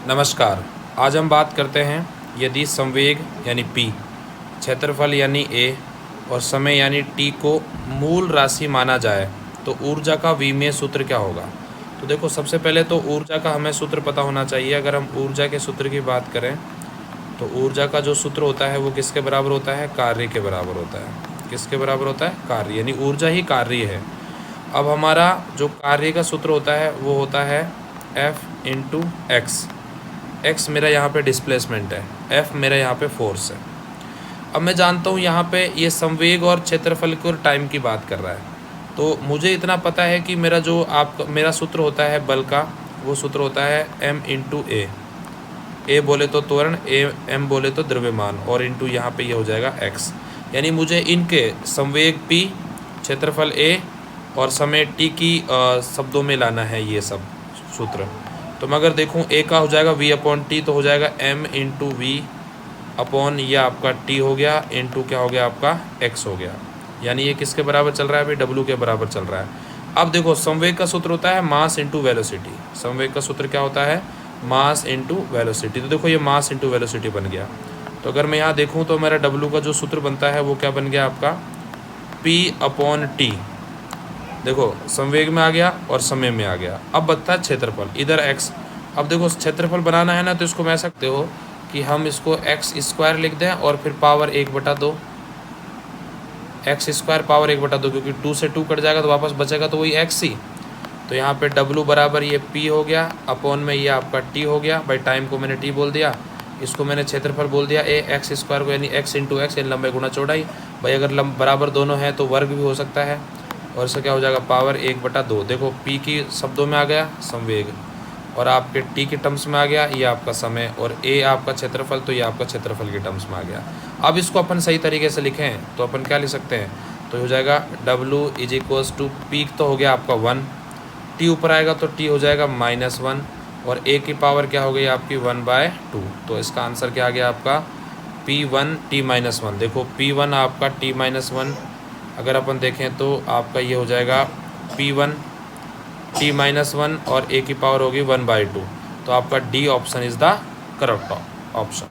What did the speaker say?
नमस्कार। आज हम बात करते हैं यदि संवेग यानी p, क्षेत्रफल यानी a और समय यानी t को मूल राशि माना जाए तो ऊर्जा का विमीय सूत्र क्या होगा। तो देखो, सबसे पहले तो ऊर्जा का हमें सूत्र पता होना चाहिए। अगर हम ऊर्जा के सूत्र की बात करें तो ऊर्जा का जो सूत्र होता है वो किसके बराबर होता है? कार्य के बराबर होता है। किसके बराबर होता है? कार्य, यानी ऊर्जा ही कार्य है। अब हमारा जो कार्य का सूत्र होता है वो होता है F इंटू एक्स। एक्स मेरा यहाँ पे डिस्प्लेसमेंट है, एफ मेरा यहाँ पे फोर्स है। अब मैं जानता हूँ यहाँ पे ये संवेग और क्षेत्रफल की और टाइम की बात कर रहा है, तो मुझे इतना पता है कि मेरा सूत्र होता है बल का, वो सूत्र होता है m इंटू ए बोले तो त्वरण, m बोले तो द्रव्यमान, और इंटू यहाँ पे ये हो जाएगा x। यानी मुझे इनके संवेग p, क्षेत्रफल a और समय t की शब्दों में लाना है ये सब सूत्र। तो मैं अगर देखूँ a का हो जाएगा v अपॉन टी, तो हो जाएगा m इंटू वी अपॉन ये आपका t हो गया, इंटू क्या हो गया आपका x हो गया। यानी ये किसके बराबर चल रहा है अभी? w के बराबर चल रहा है। अब देखो, संवेग का सूत्र होता है मास इंटू वेलोसिटी। संवेग का सूत्र क्या होता है? Mass into velocity. तो देखो, ये मास इंटू वेलोसिटी बन गया। तो अगर मैं यहाँ देखूँ तो मेरा w का जो सूत्र बनता है वो क्या बन गया आपका? p upon T. देखो, संवेग में आ गया और समय में आ गया। अब बनता है क्षेत्रफल, इधर x। अब देखो, क्षेत्रफल बनाना है ना, तो इसको मैं सकते हो कि हम इसको एक्स स्क्वायर लिख दें और फिर पावर 1/2, एक्स स्क्वायर पावर 1/2, क्योंकि 2 से 2 कट जाएगा तो वापस बचेगा तो वही एक्स ही। तो यहाँ पे w बराबर ये p हो गया, अपॉन में ये आपका t हो गया। भाई टाइम को मैंने t बोल दिया, इसको मैंने क्षेत्रफल बोल दिया a, एक्स स्क्वायर को यानी x इंटू एक्स, यानी लंबाई गुना चौड़ाई। भाई अगर बराबर दोनों है तो वर्ग भी हो सकता है, और इसका क्या हो जाएगा? पावर 1/2। देखो, p की शब्दों में आ गया संवेग, और आपके t के टर्म्स में आ गया ये आपका समय, और a आपका क्षेत्रफल, तो ये आपका क्षेत्रफल के टर्म्स में आ गया। अब इसको अपन सही तरीके से लिखें तो अपन क्या लिख सकते हैं? तो हो जाएगा w is equals to P, तो हो गया आपका 1, t ऊपर आएगा तो t हो जाएगा -1, और a की पावर क्या हो गई आपकी? 1/2। तो इसका आंसर क्या आ गया आपका? p1 t-1। देखो, p1 आपका t-1, अगर अपन देखें तो आपका ये हो जाएगा p1 t-1 और a की पावर होगी 1/2। तो आपका D option is the correct option.